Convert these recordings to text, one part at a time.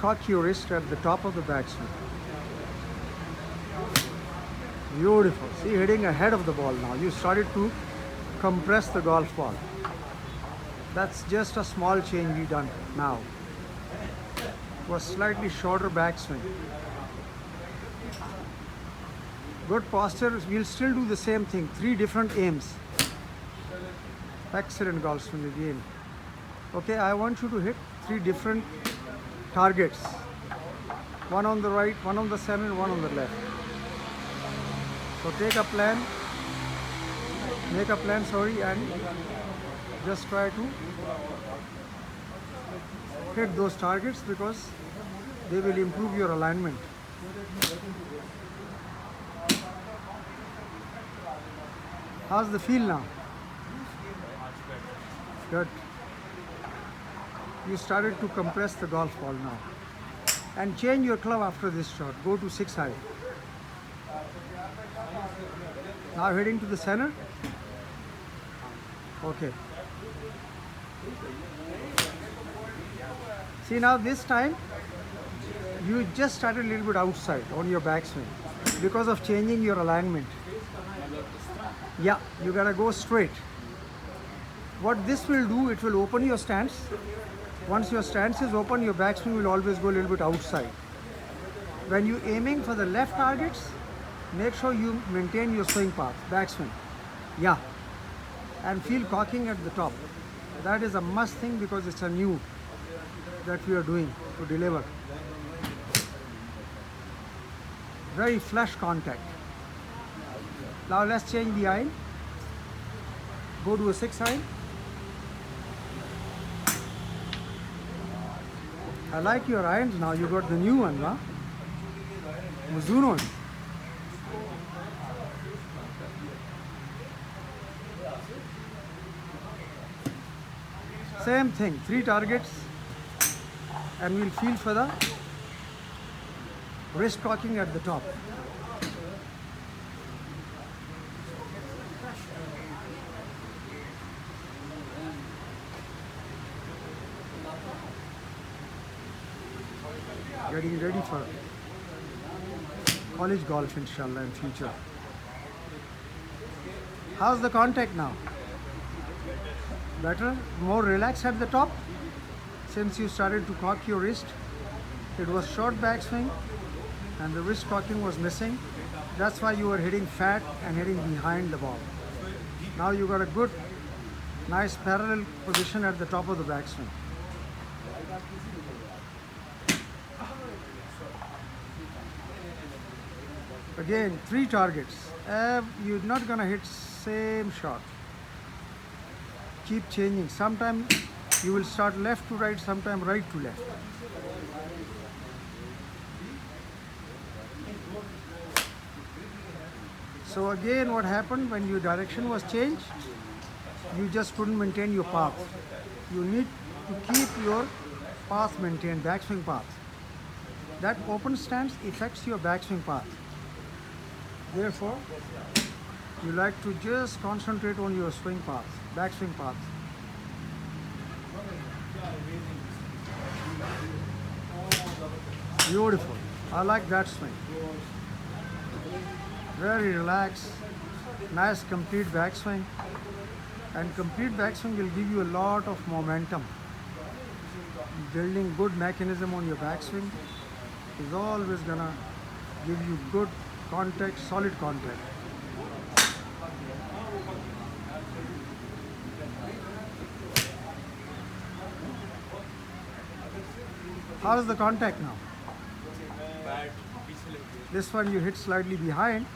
cock your wrist at the top of the backswing. Beautiful. See, hitting ahead of the ball now. You started to compress the golf ball. That's just a small change we done now. It was slightly shorter backswing. Good posture. We'll still do the same thing. 3 different aims. Excellent golf swing again. Okay, I want you to hit 3 different targets. One on the right, one on the center, one on the left. So take a plan, make a plan, and just try to hit those targets because they will improve your alignment. How's the feel now? Good. You started to compress the golf ball now. And change your club after this shot. Go to 6 high. Now heading to the center. Okay. See, now this time you just started a little bit outside on your backswing because of changing your alignment. Yeah, you gotta go straight. What this will do, it will open your stance. Once your stance is open, your backswing will always go a little bit outside. When you're aiming for the left targets, make sure you maintain your swing path, backswing. Yeah. And feel cocking at the top. That is a must thing because it's a new that we are doing to deliver. Very flush contact. Now let's change the iron. Go to a 6 iron. I like your irons now. You got the new one, huh? Mizuno. Same thing, 3 targets, and we'll feel for the wrist cocking at the top. Getting ready for college golf, inshallah, in future. How's the contact now? Better? More relaxed at the top? Since you started to cock your wrist, it was short backswing and the wrist cocking was missing. That's why you were hitting fat and hitting behind the ball. Now you got a good, nice parallel position at the top of the backswing. Again, 3 targets. You're not gonna hit same shot. Keep changing. Sometimes you will start left to right, sometimes right to left. So again, what happened when your direction was changed? You just couldn't maintain your path. You need to keep your path maintained, backswing path. That open stance affects your backswing path. Therefore, you like to just concentrate on your swing path, backswing path. Beautiful. I like that swing. Very relaxed, nice complete backswing. And complete backswing will give you a lot of momentum. Building good mechanism on your backswing is always gonna give you good contact, solid contact. How is the contact now? This one you hit slightly behind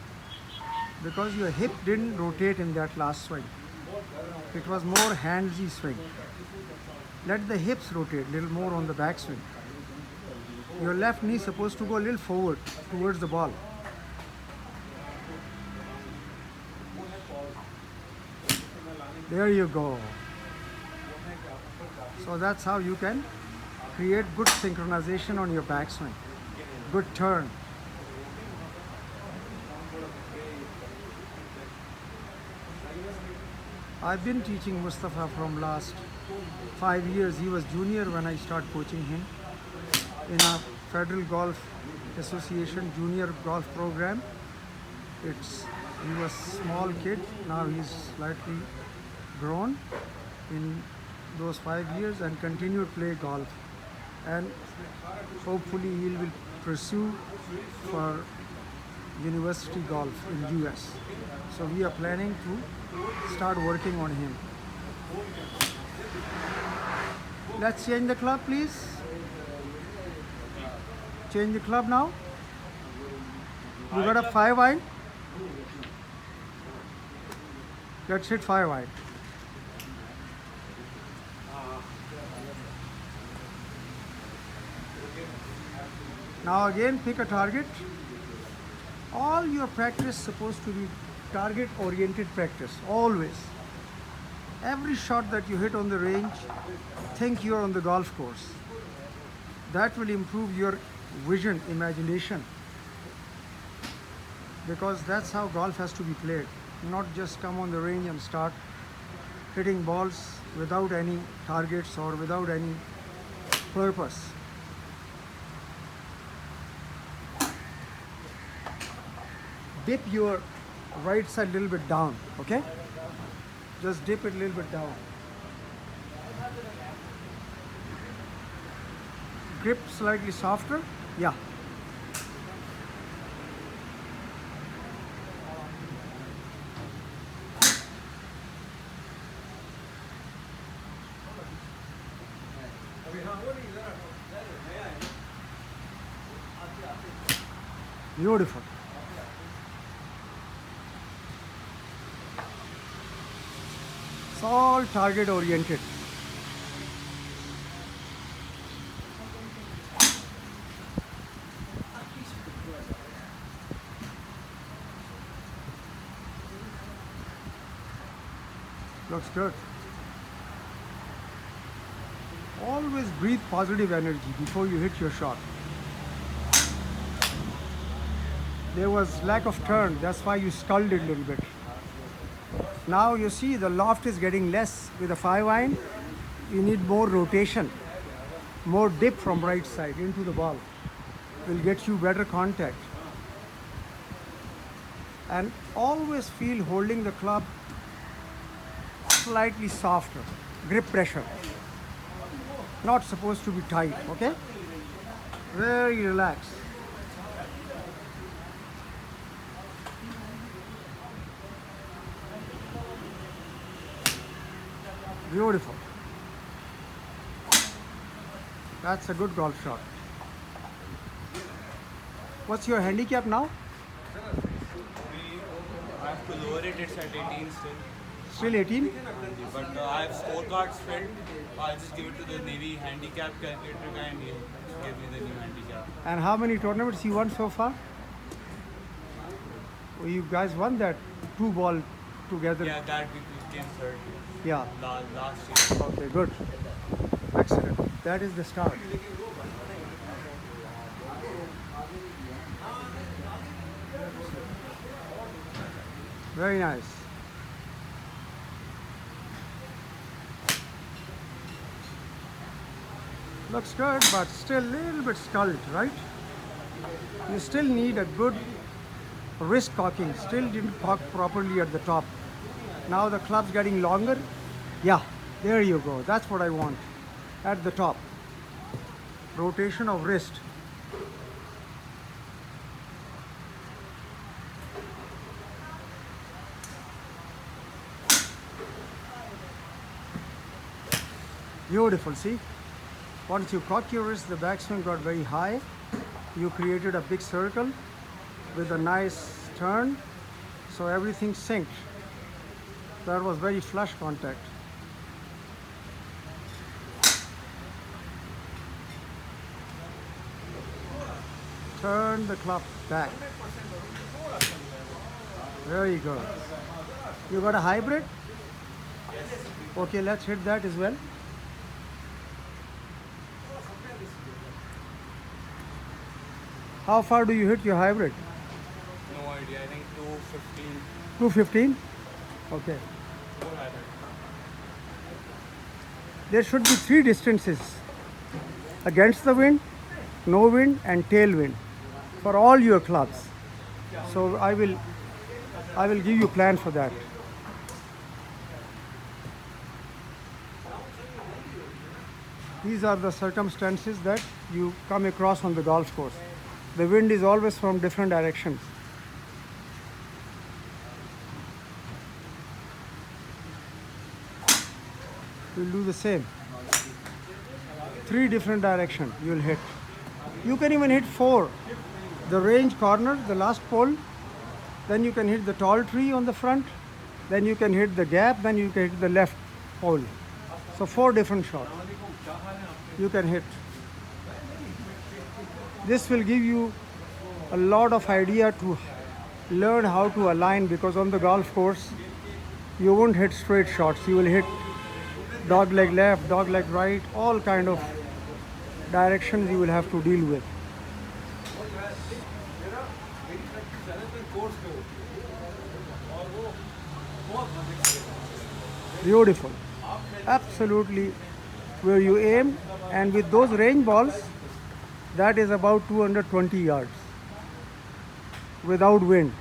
because your hip didn't rotate in that last swing. It was more handsy swing. Let the hips rotate a little more on the backswing. Your left knee is supposed to go a little forward towards the ball. There you go. So that's how you can create good synchronization on your backswing. Good turn. I've been teaching Mustafa from last 5 years. He was junior when I started coaching him. in a Federal Golf Association junior golf program. He was small kid, now he's slightly grown in those 5 years and continue to play golf. And hopefully he will pursue for university golf in US. So we are planning to start working on him. Let's change the club, please. Change the club now. You got a 5 iron. Let's hit 5 iron. Now again pick a target. All your practice supposed to be target oriented practice, always. Every shot that you hit on the range, think you're on the golf course. That will improve your vision, imagination. Because that's how golf has to be played. Not just come on the range and start hitting balls without any targets or without any purpose. Dip your right side a little bit down, okay? Just dip it a little bit down. Grip slightly softer, yeah. Beautiful. It's all target oriented. Looks good. Always breathe positive energy before you hit your shot. There was lack of turn, that's why you sculled it a little bit. Now you see the loft is getting less with a 5 iron. You need more rotation, more dip from right side into the ball. Will get you better contact. And always feel holding the club slightly softer, grip pressure. Not supposed to be tight, okay? Very relaxed. Beautiful. That's a good golf shot. What's your handicap now? I have to lower it, it's at 18 still. Still 18? But I have scorecards filled. I'll just give it to the Navy handicap calculator guy and he'll give me the new handicap. And how many tournaments you won so far? Oh, you guys won that 2-ball together. Yeah, that we came third Yeah. last year. Okay, good. Excellent. That is the start. Very nice. Looks good, but still a little bit sculled, right? You still need a good wrist cocking. Still didn't cock properly at the top. Now the club's getting longer. Yeah, there you go. That's what I want. At the top. Rotation of wrist. Beautiful, see? Once you cock your wrist, the backswing got very high. You created a big circle with a nice turn. So everything synced. That was very flush contact. Turn the club back. Very good. You got a hybrid? Okay, let's hit that as well. How far do you hit your hybrid? No idea, I think 215. 215? Okay. More hybrid. There should be 3 distances. Against the wind, no wind and tailwind for all your clubs. So I will give you plan for that. These are the circumstances that you come across on the golf course. The wind is always from different directions. We'll do the same. 3 different directions you will hit. You can even hit 4. The range corner, the last pole, then you can hit the tall tree on the front, then you can hit the gap, then you can hit the left pole. So 4 different shots you can hit. This will give you a lot of idea to learn how to align, because on the golf course you won't hit straight shots. You will hit dog leg left, dog leg right, all kind of directions you will have to deal with. Beautiful. Absolutely where you aim, and with those range balls, that is about 220 yards without wind.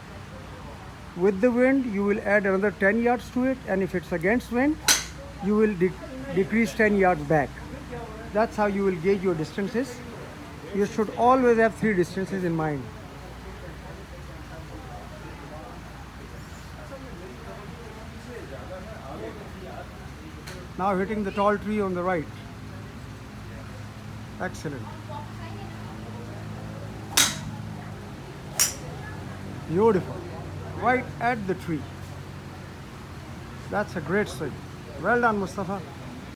With the wind, you will add another 10 yards to it, and if it's against wind, you will decrease 10 yards back. That's how you will gauge your distances. You should always have 3 distances in mind. Now hitting the tall tree on the right. Excellent. Beautiful. Right at the tree. That's a great swing. Well done, Mustafa.